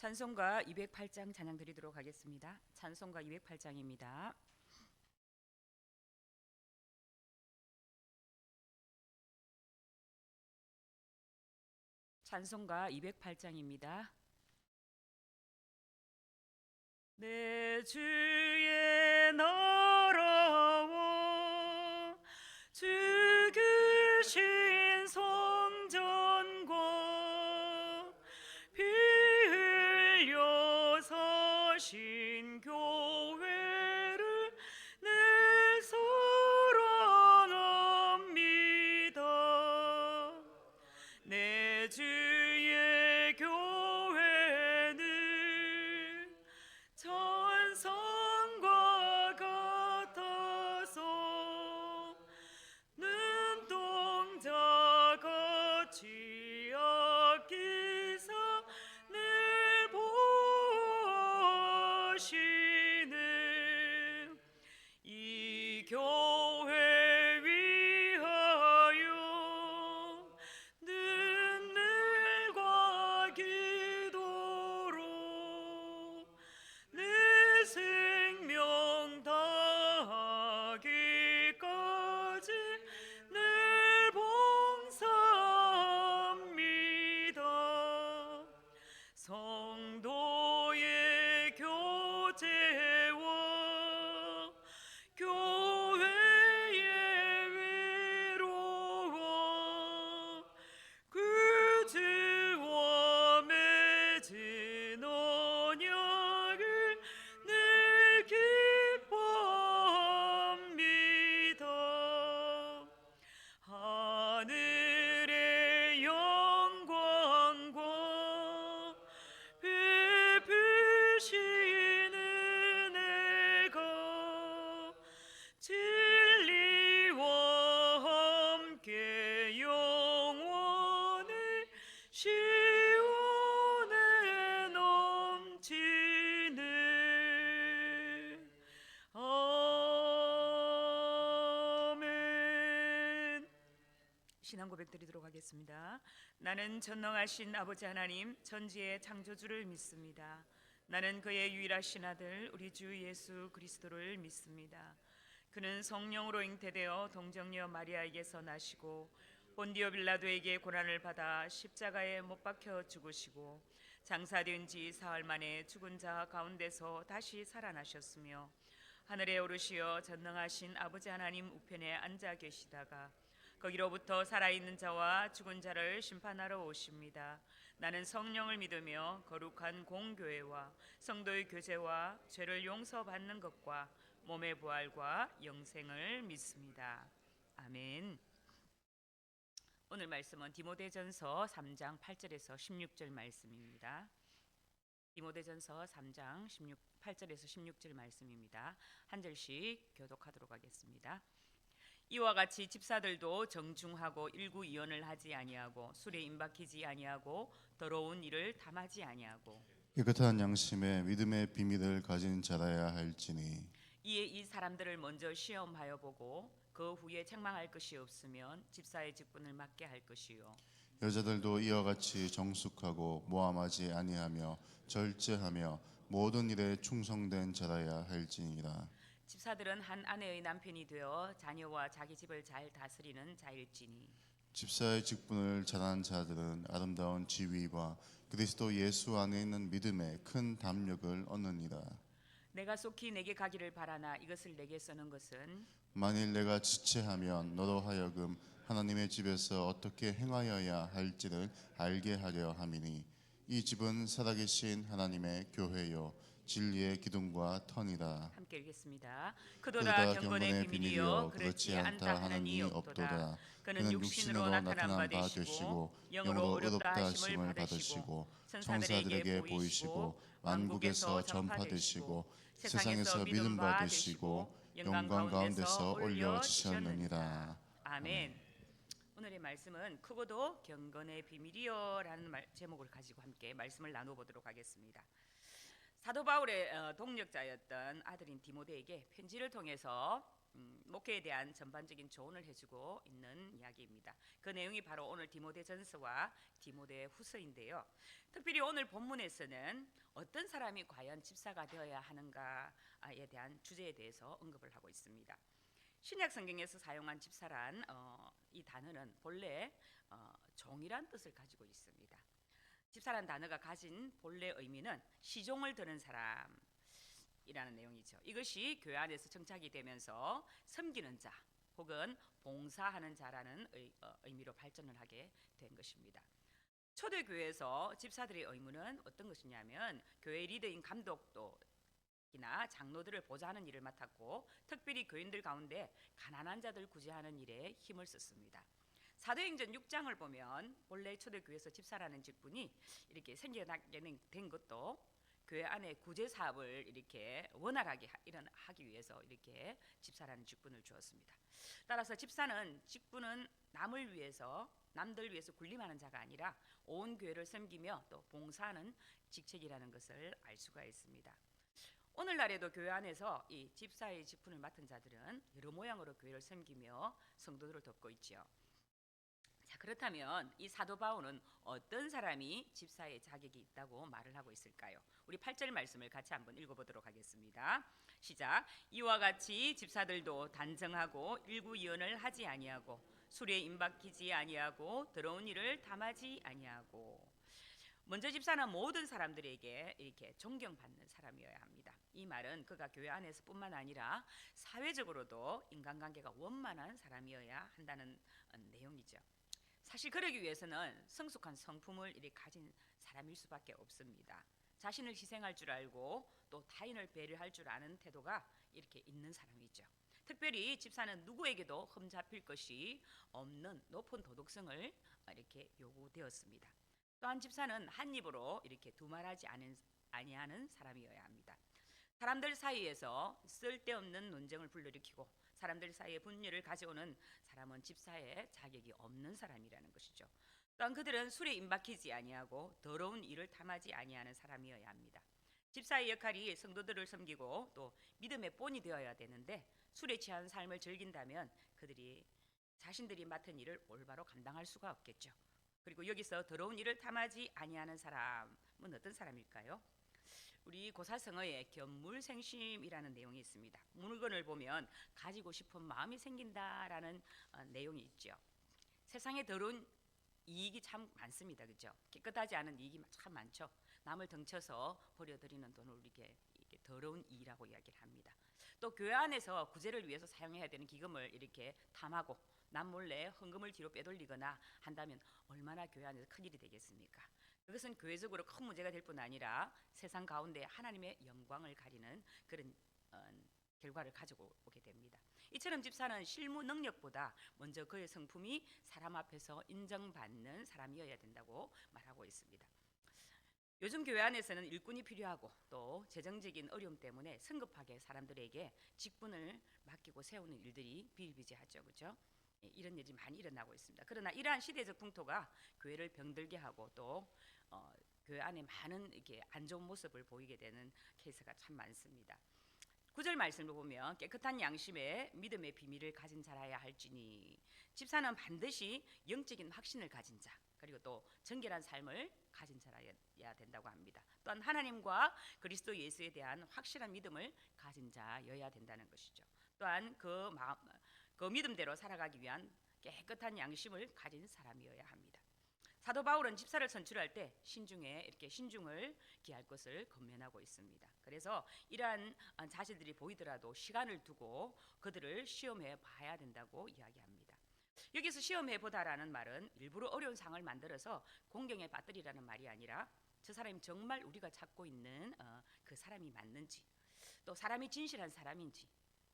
찬송가 208장 찬양 드리도록 하겠습니다. 찬송가 208장입니다. 찬송가 208장입니다. 내 주의 너러워 주 계신 성전과 피 흘려 서신 교회를 내 사랑합니다. 내 주의 교회는 천성과 같아서 눈동자같이 아끼사 늘 보시는 이 교회 위하여 눈물과 기도로 내 생명 다하기까지 늘 봉사합니다. 성도의 교제와 교회의 위로와 그 주와 맺은 언약을 늘 기뻐합니다. 하늘의 영광과 베푸신 은혜가 진리와 함께 영원히 시온에 넘치는 아멘. 신앙 고백 드리도록 하겠습니다. 나는 전능하신 아버지 하나님 전지의 창조주를 믿습니다. 나는 그의 유일하신 아들 우리 주 예수 그리스도를 믿습니다. 그는 성령으로 잉태되어 동정녀 마리아에게서 나시고 본디오 빌라도에게 고난을 받아 십자가에 못 박혀 죽으시고 장사된 지 사흘 만에 죽은 자 가운데서 다시 살아나셨으며 하늘에 오르시어 전능하신 아버지 하나님 우편에 앉아 계시다가 거기로부터 살아있는 자와 죽은 자를 심판하러 오십니다. 나는 성령을 믿으며 거룩한 공교회와 성도의 교제와 죄를 용서받는 것과 몸의 부활과 영생을 믿습니다. 아멘. 오늘 말씀은 디모데전서 3장 8절에서 16절 말씀입니다. 디모데전서 3장 8절에서 16절 말씀입니다. 한 절씩 교독하도록 하겠습니다. 이와 같이 집사들도 정중하고 일구이언을 하지 아니하고 술에 임박히지 아니하고 더러운 일을 탐하지 아니하고 깨끗한 양심에 믿음의 비밀을 가진 자라야 할지니 이에 이 사람들을 먼저 시험하여 보고 그 후에 책망할 것이 없으면 집사의 직분을 맡게 할 것이요 여자들도 이와 같이 정숙하고 모함하지 아니하며 절제하며 모든 일에 충성된 자라야 할지니라. 집사들은 한 아내의 남편이 되어 자녀와 자기 집을 잘 다스리는 자일지니 집사의 직분을 잘하는 자들은 아름다운 지위와 그리스도 예수 안에 있는 믿음에 큰 담력을 얻느니라. 내가 속히 내게 가기를 바라나 이것을 내게 써는 것은 만일 내가 지체하면 너로 하여금 하나님의 집에서 어떻게 행하여야 할지를 알게 하려 함이니 이 집은 살아계신 하나님의 교회요 진리의 기둥과 터니라. 함께 읽겠습니다. 그도다 경건의 비밀이여 그렇지 않다 하는 이 없도다. 그는 육신으로 나타난 바 되시고 영으로 어렵다 하심을 받으시고 천사들에게 보이시고 만국에서 전파되시고 세상에서 믿음 받으시고 영광 가운데서 올려지셨느니라. 아멘. 오늘의 말씀은 크고도 경건의 비밀이여라는 제목을 가지고 함께 말씀을 나눠보도록 하겠습니다. 사도 바울의 동력자였던 아들인 디모데에게 편지를 통해서 목회에 대한 전반적인 조언을 해주고 있는 이야기입니다. 그 내용이 바로 오늘 디모데전서와 디모데후서인데요. 특별히 오늘 본문에서는 어떤 사람이 과연 집사가 되어야 하는가에 대한 주제에 대해서 언급을 하고 있습니다. 신약 성경에서 사용한 집사란 이 단어는 본래 종이란 뜻을 가지고 있습니다. 집사란 단어가 가진 본래 의미는 시종을 드는 사람이라는 내용이죠. 이것이 교회 안에서 정착이 되면서 섬기는 자 혹은 봉사하는 자라는 의미로 발전을 하게 된 것입니다. 초대교회에서 집사들의 의무는 어떤 것이냐면 교회 리더인 감독도 이나 장로들을 보좌하는 일을 맡았고 특별히 교인들 가운데 가난한 자들 구제하는 일에 힘을 썼습니다. 사도행전 6장을 보면 본래 초대교회에서 집사라는 직분이 이렇게 생겨나게 된 것도 교회 안에 구제 사업을 이렇게 원활하게 하기 위해서 이렇게 집사라는 직분을 주었습니다. 따라서 집사는 직분은 남들 위해서 군림하는 자가 아니라 온 교회를 섬기며 또 봉사하는 직책이라는 것을 알 수가 있습니다. 오늘날에도 교회 안에서 이 집사의 직분을 맡은 자들은 여러 모양으로 교회를 섬기며 성도들을 돕고 있지요. 자, 그렇다면 이 사도 바울은 어떤 사람이 집사의 자격이 있다고 말을 하고 있을까요? 우리 8절 말씀을 같이 한번 읽어보도록 하겠습니다. 시작. 이와 같이 집사들도 단정하고 일구이언을 하지 아니하고 술에 임박히지 아니하고 더러운 일을 담하지 아니하고. 먼저 집사는 모든 사람들에게 이렇게 존경받는 사람이어야 합니다. 이 말은 그가 교회 안에서뿐만 아니라 사회적으로도 인간관계가 원만한 사람이어야 한다는 내용이죠. 사실 그러기 위해서는 성숙한 성품을 이렇게 가진 사람일 수밖에 없습니다. 자신을 희생할 줄 알고 또 타인을 배려할 줄 아는 태도가 이렇게 있는 사람이죠. 특별히 집사는 누구에게도 흠잡힐 것이 없는 높은 도덕성을 이렇게 요구되었습니다. 또한 집사는 한 입으로 이렇게 두말하지 아니하는 사람이어야 합니다. 사람들 사이에서 쓸데없는 논쟁을 불러일으키고 사람들 사이에 분열을 가져오는 사람은 집사의 자격이 없는 사람이라는 것이죠. 또한 그들은 술에 임박히지 아니하고 더러운 일을 탐하지 아니하는 사람이어야 합니다. 집사의 역할이 성도들을 섬기고 또 믿음의 본이 되어야 되는데 술에 취한 삶을 즐긴다면 그들이 자신들이 맡은 일을 올바로 감당할 수가 없겠죠. 그리고 여기서 더러운 일을 탐하지 아니하는 사람은 어떤 사람일까요? 우리 고사성어에 견물생심이라는 내용이 있습니다. 물건을 보면 가지고 싶은 마음이 생긴다라는 내용이 있죠. 세상에 더러운 이익이 참 많습니다. 그죠? 깨끗하지 않은 이익이 참 많죠. 남을 덩쳐서 버려들이는 돈을 이렇게 더러운 이익이라고 이야기를 합니다. 또 교회 안에서 구제를 위해서 사용해야 되는 기금을 이렇게 탐하고 남몰래 헌금을 뒤로 빼돌리거나 한다면 얼마나 교회 안에서 큰일이 되겠습니까? 그것은 교회적으로 큰 문제가 될 뿐 아니라 세상 가운데 하나님의 영광을 가리는 그런 결과를 가지고 오게 됩니다. 이처럼 집사는 실무 능력보다 먼저 그의 성품이 사람 앞에서 인정받는 사람이어야 된다고 말하고 있습니다. 요즘 교회 안에서는 일꾼이 필요하고 또 재정적인 어려움 때문에 성급하게 사람들에게 직분을 맡기고 세우는 일들이 비일비재하죠. 그렇죠? 이런 일이 많이 일어나고 있습니다. 그러나 이러한 시대적 풍토가 교회를 병들게 하고 또 교회 안에 많은 이렇게 안 좋은 모습을 보이게 되는 케이스가 참 많습니다. 9절 말씀을 보면 깨끗한 양심에 믿음의 비밀을 가진 자라야 할지니 집사는 반드시 영적인 확신을 가진 자 그리고 또 정결한 삶을 가진 자라야 된다고 합니다. 또한 하나님과 그리스도 예수에 대한 확실한 믿음을 가진 자여야 된다는 것이죠. 또한 그 믿음대로 살아가기 위한 깨끗한 양심을 가진 사람이어야 합니다. 사도 바울은 집사를 선출할 때 신중을 기할 것을 권면하고 있습니다. 그래서 이러한 자질들이 보이더라도 시간을 두고 그들을 시험해 봐야 된다고 이야기합니다. 여기서 시험해 보다라는 말은 일부러 어려운 상을 만들어서 공경에 빠뜨리라는 말이 아니라 저 사람이 정말 우리가 찾고 있는 그 사람이 맞는지 또 사람이 진실한 사람인지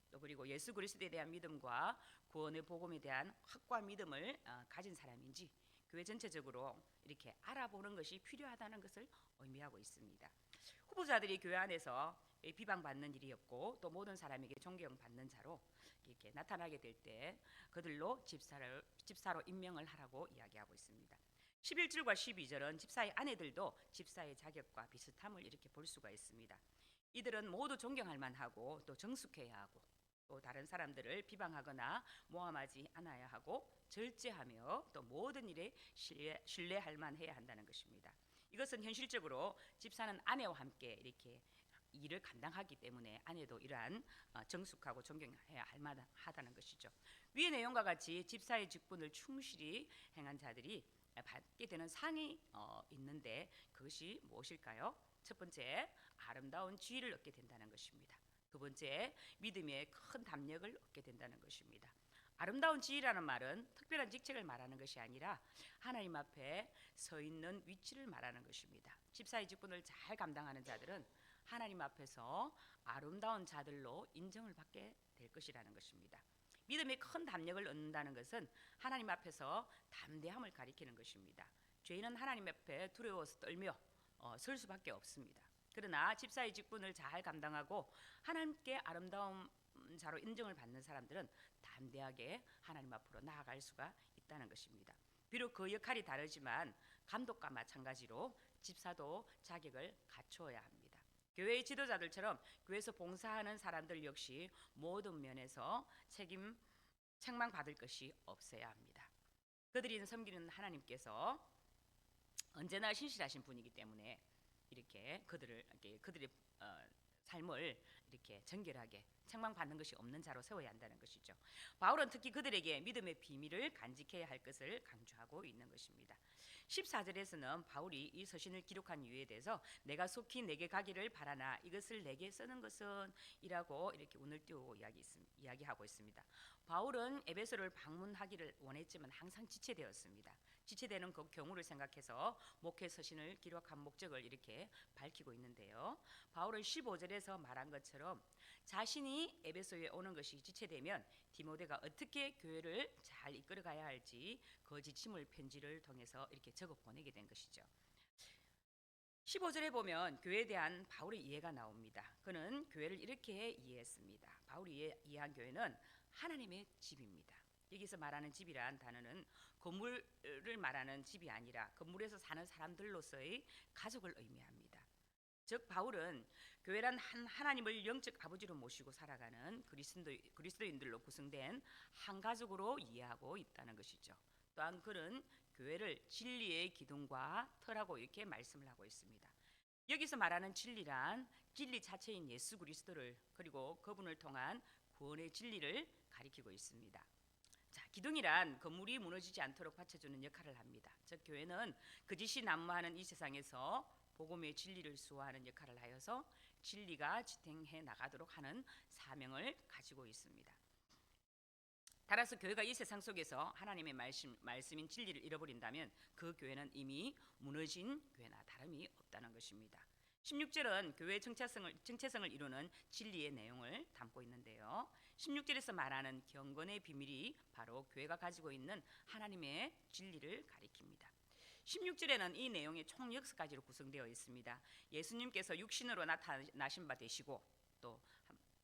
또 그리고 예수 그리스도에 대한 믿음과 구원의 복음에 대한 확고한 믿음을 가진 사람인지 교회 전체적으로 이렇게 알아보는 것이 필요하다는 것을 의미하고 있습니다. 후보자들이 교회 안에서 비방받는 일이 없고 또 모든 사람에게 존경받는 자로 이렇게 나타나게 될 때 그들로 집사로 임명을 하라고 이야기하고 있습니다. 11절과 12절은 집사의 아내들도 집사의 자격과 비슷함을 이렇게 볼 수가 있습니다. 이들은 모두 존경할 만하고 또 정숙해야 하고 또 다른 사람들을 비방하거나 모함하지 않아야 하고 절제하며 또 모든 일에 신뢰할 만해야 한다는 것입니다. 이것은 현실적으로 집 사는 아내와 함께 이렇게 일을 감당하기 때문에 아내도 이러한 정숙하고 존경해야 할 만하다는 것이죠. 위의 내용과 같이 집사의 직분을 충실히 행한 자들이 받게 되는 상이 있는데 그것이 무엇일까요? 첫 번째, 아름다운 지위를 얻게 된다는 것입니다. 두 번째, 믿음의 큰 담력을 얻게 된다는 것입니다. 아름다운 지위라는 말은 특별한 직책을 말하는 것이 아니라 하나님 앞에 서 있는 위치를 말하는 것입니다. 집사의 직분을 잘 감당하는 자들은 하나님 앞에서 아름다운 자들로 인정을 받게 될 것이라는 것입니다. 믿음의 큰 담력을 얻는다는 것은 하나님 앞에서 담대함을 가리키는 것입니다. 죄인은 하나님 앞에 두려워서 떨며 설 수밖에 없습니다. 그러나 집사의 직분을 잘 감당하고 하나님께 아름다운 자로 인정을 받는 사람들은 담대하게 하나님 앞으로 나아갈 수가 있다는 것입니다. 비록 그 역할이 다르지만 감독과 마찬가지로 집사도 자격을 갖추어야 합니다. 교회의 지도자들처럼 교회에서 봉사하는 사람들 역시 모든 면에서 책망받을 것이 없어야 합니다. 그들이 섬기는 하나님께서 언제나 신실하신 분이기 때문에 이렇게 그들의 삶을 이렇게 정결하게 책망받는 것이 없는 자로 세워야 한다는 것이죠. 바울은 특히 그들에게 믿음의 비밀을 간직해야 할 것을 강조하고 있는 것입니다. 14절에서는 바울이 이 서신을 기록한 이유에 대해서 내가 속히 내게 가기를 바라나 이것을 내게 쓰는 것은 이라고 이렇게 운을 띄우고 이야기하고 있습니다. 바울은 에베소를 방문하기를 원했지만 항상 지체되었습니다. 지체되는 그 경우를 생각해서 목회 서신을 기록한 목적을 이렇게 밝히고 있는데요. 바울은 15절에서 말한 것처럼 자신이 에베소에 오는 것이 지체되면 디모데가 어떻게 교회를 잘 이끌어가야 할지 그 지침을 편지를 통해서 이렇게 적어 보내게 된 것이죠. 15절에 보면 교회에 대한 바울의 이해가 나옵니다. 그는 교회를 이렇게 이해했습니다. 바울이 이해한 교회는 하나님의 집입니다. 여기서 말하는 집이란 단어는 건물을 말하는 집이 아니라 건물에서 사는 사람들로서의 가족을 의미합니다. 즉 바울은 교회란 하나님을 영적 아버지로 모시고 살아가는 그리스도인들로 구성된 한 가족으로 이해하고 있다는 것이죠. 또한 그는 교회를 진리의 기둥과 터라고 이렇게 말씀을 하고 있습니다. 여기서 말하는 진리란 진리 자체인 예수 그리스도를 그리고 그분을 통한 구원의 진리를 가리키고 있습니다. 자, 기둥이란 건물이 무너지지 않도록 받쳐주는 역할을 합니다. 즉 교회는 거짓이 난무하는 이 세상에서 복음의 진리를 수호하는 역할을 하여서 진리가 지탱해 나가도록 하는 사명을 가지고 있습니다. 따라서 교회가 이 세상 속에서 하나님의 말씀인 진리를 잃어버린다면 그 교회는 이미 무너진 교회나 다름이 없다는 것입니다. 16절은 교회의 정체성을 이루는 진리의 내용을 담고 있는데요. 16절에서 말하는 경건의 비밀이 바로 교회가 가지고 있는 하나님의 진리를 가리킵니다. 16절에는 이 내용이 총 6가지로 구성되어 있습니다. 예수님께서 육신으로 나타나신 바 되시고 또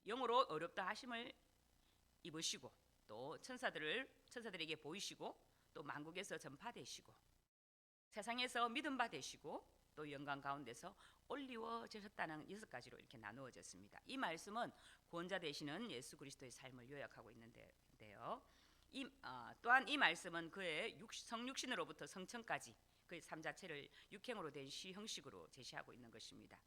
영으로 어렵다 하심을 입으시고 또 천사들에게 보이시고 또 만국에서 전파되시고 세상에서 믿음 바 되시고 또 영광 가운데서 올리워지셨다는 6가지로 이렇게 나누어졌습니다. 이 말씀은 구원자 되시는 예수 그리스도의 삶을 요약하고 있는데요. 또한 이 말씀은 그의 성육신으로부터 성천까지 그의 삶 자체를 육행으로 된 시 형식으로 제시하고 있는 것입니다.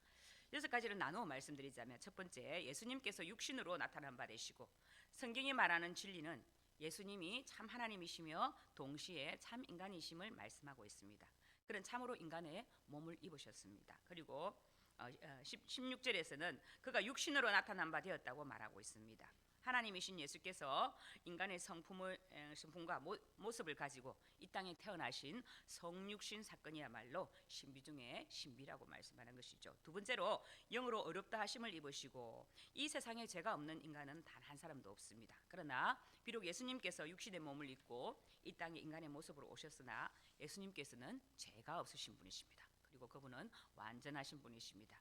6가지를 나누어 말씀드리자면 첫 번째, 예수님께서 육신으로 나타난 바 되시고 성경이 말하는 진리는 예수님이 참 하나님이시며 동시에 참 인간이심을 말씀하고 있습니다. 그는 참으로 인간의 몸을 입으셨습니다. 그리고 16절에서는 그가 육신으로 나타난 바 되었다고 말하고 있습니다. 하나님이신 예수께서 인간의 성품과 모습을 가지고 이 땅에 태어나신 성육신 사건이야말로 신비 중에 신비라고 말씀하는 것이죠. 두 번째로 영으로 어렵다 하심을 입으시고 이 세상에 죄가 없는 인간은 단 한 사람도 없습니다. 그러나 비록 예수님께서 육신의 몸을 입고 이 땅에 인간의 모습으로 오셨으나 예수님께서는 죄가 없으신 분이십니다. 그리고 그분은 완전하신 분이십니다.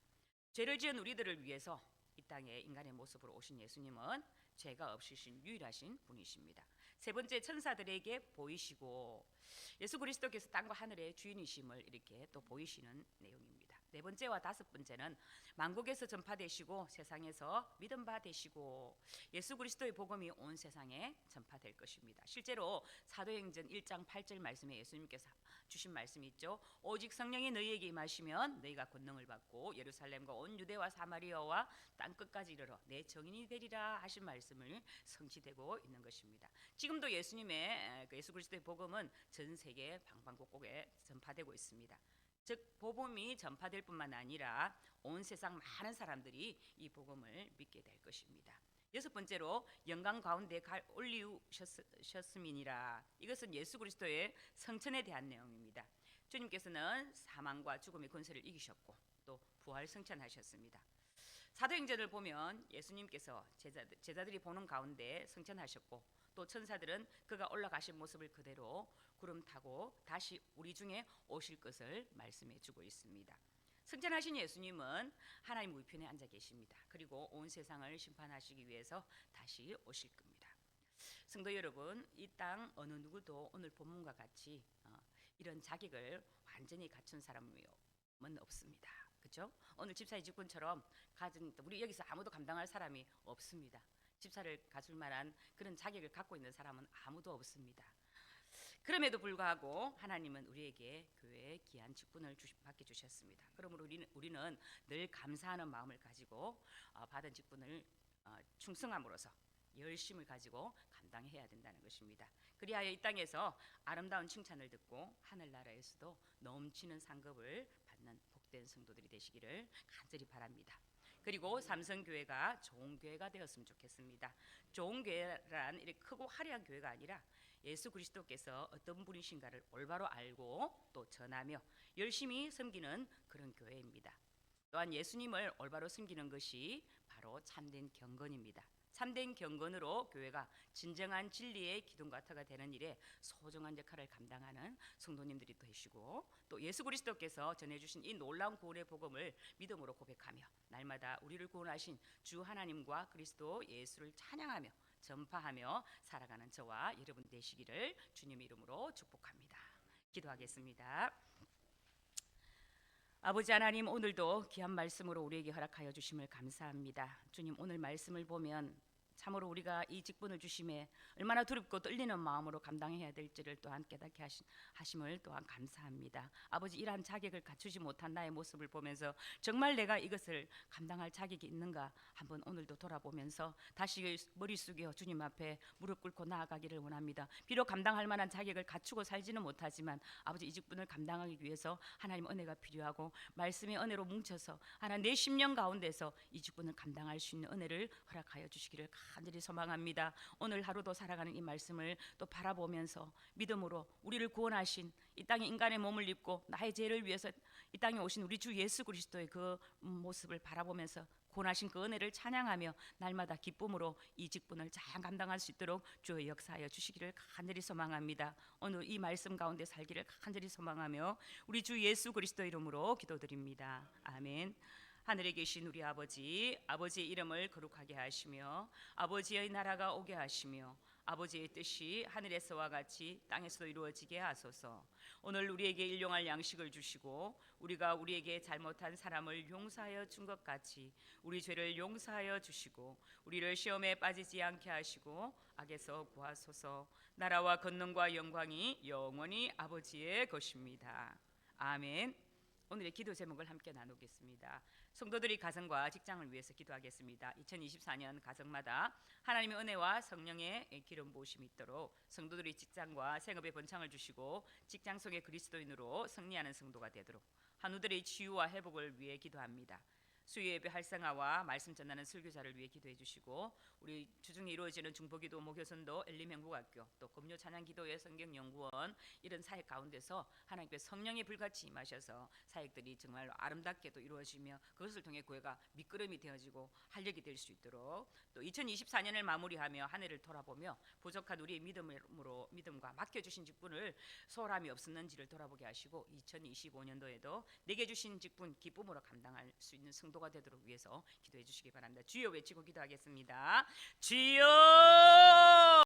죄를 지은 우리들을 위해서 이 땅에 인간의 모습으로 오신 예수님은 죄가 없으신 유일하신 분이십니다. 세 번째, 천사들에게 보이시고 예수 그리스도께서 땅과 하늘의 주인이심을 이렇게 또 보이시는 내용입니다. 네 번째와 다섯 번째는 만국에서 전파되시고 세상에서 믿음 바 되시고 예수 그리스도의 복음이 온 세상에 전파될 것입니다. 실제로 사도행전 1장 8절 말씀에 예수님께서 주신 말씀이 있죠. 오직 성령이 너희에게 임하시면 너희가 권능을 받고 예루살렘과 온 유대와 사마리아와 땅 끝까지 이르러 내 증인이 되리라 하신 말씀을 성취되고 있는 것입니다. 지금도 예수님의 예수 그리스도의 복음은 전 세계 방방곡곡에 전파되고 있습니다. 즉 복음이 전파될 뿐만 아니라 온 세상 많은 사람들이 이 복음을 믿게 될 것입니다. 여섯 번째로 영광 가운데 올리우셨음이니라. 이것은 예수 그리스도의 성천에 대한 내용입니다. 주님께서는 사망과 죽음의 권세를 이기셨고 또 부활 성천하셨습니다. 사도행전을 보면 예수님께서 제자들이 보는 가운데 성천하셨고 또 천사들은 그가 올라가신 모습을 그대로 구름 타고 다시 우리 중에 오실 것을 말씀해 주고 있습니다. 승천하신 예수님은 하나님 우편에 앉아 계십니다. 그리고 온 세상을 심판하시기 위해서 다시 오실 겁니다. 성도 여러분, 이 땅 어느 누구도 오늘 본문과 같이 이런 자격을 완전히 갖춘 사람은 없습니다. 그렇죠? 오늘 집사의 직분처럼 가진 우리 여기서 아무도 감당할 사람이 없습니다. 집사를 갖출 만한 그런 자격을 갖고 있는 사람은 아무도 없습니다. 그럼에도 불구하고 하나님은 우리에게 교회의 귀한 직분을 받게 주셨습니다. 그러므로 우리는 늘 감사하는 마음을 가지고 받은 직분을 충성함으로써 열심을 가지고 감당해야 된다는 것입니다. 그리하여 이 땅에서 아름다운 칭찬을 듣고 하늘나라에서도 넘치는 상급을 받는 복된 성도들이 되시기를 간절히 바랍니다. 그리고 삼성교회가 좋은 교회가 되었으면 좋겠습니다. 좋은 교회란 이렇게 크고 화려한 교회가 아니라 예수 그리스도께서 어떤 분이신가를 올바로 알고 또 전하며 열심히 섬기는 그런 교회입니다. 또한 예수님을 올바로 섬기는 것이 바로 참된 경건입니다. 참된 경건으로 교회가 진정한 진리의 기둥과 터가 되는 일에 소중한 역할을 감당하는 성도님들이 되시고 또 예수 그리스도께서 전해주신 이 놀라운 구원의 복음을 믿음으로 고백하며 날마다 우리를 구원하신 주 하나님과 그리스도 예수를 찬양하며 전파하며 살아가는 저와 여러분 되시기를 주님 이름으로 축복합니다. 기도하겠습니다. 아버지 하나님, 오늘도 귀한 말씀으로 우리에게 허락하여 주심을 감사합니다. 주님, 오늘 말씀을 보면 참으로 우리가 이 직분을 주심에 얼마나 두렵고 떨리는 마음으로 감당해야 될지를 또한 깨닫게 하심을 또한 감사합니다. 아버지, 이러한 자격을 갖추지 못한 나의 모습을 보면서 정말 내가 이것을 감당할 자격이 있는가 한번 오늘도 돌아보면서 다시 머리 숙여 주님 앞에 무릎 꿇고 나아가기를 원합니다. 비록 감당할 만한 자격을 갖추고 살지는 못하지만 아버지, 이 직분을 감당하기 위해서 하나님 은혜가 필요하고 말씀의 은혜로 뭉쳐서 하나님 내 심령 가운데서 이 직분을 감당할 수 있는 은혜를 허락하여 주시기를 간절히 소망합니다. 오늘 하루도 살아가는 이 말씀을 또 바라보면서 믿음으로 우리를 구원하신 이 땅에 인간의 몸을 입고 나의 죄를 위해서 이 땅에 오신 우리 주 예수 그리스도의 그 모습을 바라보면서 구원하신 그 은혜를 찬양하며 날마다 기쁨으로 이 직분을 잘 감당할 수 있도록 주의 역사하여 주시기를 간절히 소망합니다. 오늘 이 말씀 가운데 살기를 간절히 소망하며 우리 주 예수 그리스도 이름으로 기도드립니다. 아멘. 하늘에 계신 우리 아버지의 이름을 거룩하게 하시며 아버지의 나라가 오게 하시며 아버지의 뜻이 하늘에서와 같이 땅에서도 이루어지게 하소서. 오늘 우리에게 일용할 양식을 주시고 우리가 우리에게 잘못한 사람을 용서하여 준 것 같이 우리 죄를 용서하여 주시고 우리를 시험에 빠지지 않게 하시고 악에서 구하소서. 나라와 권능과 영광이 영원히 아버지의 것입니다. 아멘. 오늘의 기도 제목을 함께 나누겠습니다. 성도들이 가정과 직장을 위해서 기도하겠습니다. 2024년 가정마다 하나님의 은혜와 성령의 기름 부으심이 있도록 성도들이 직장과 생업에 번창을 주시고 직장 속의 그리스도인으로 승리하는 성도가 되도록 한우들의 치유와 회복을 위해 기도합니다. 수요 예배 활성화와 말씀 전하는 설교자를 위해 기도해 주시고 우리 주중에 이루어지는 중보기도 목요선도 엘림행복학교 또 금요 찬양기도회 성경연구원 이런 사역 가운데서 하나님께서 성령의 불같이 임하셔서 사역들이 정말 아름답게도 이루어지며 그것을 통해 교회가 밑거름이 되어지고 활력이 될 수 있도록 또 2024년을 마무리하며 한 해를 돌아보며 부족한 우리의 믿음과 맡겨주신 직분을 소홀함이 없었는지를 돌아보게 하시고 2025년도에도 내게 주신 직분 기쁨으로 감당할 수 있는 성도가 되도록 위해서 기도해 주시기 바랍니다. 주여 외치고 기도하겠습니다. 주여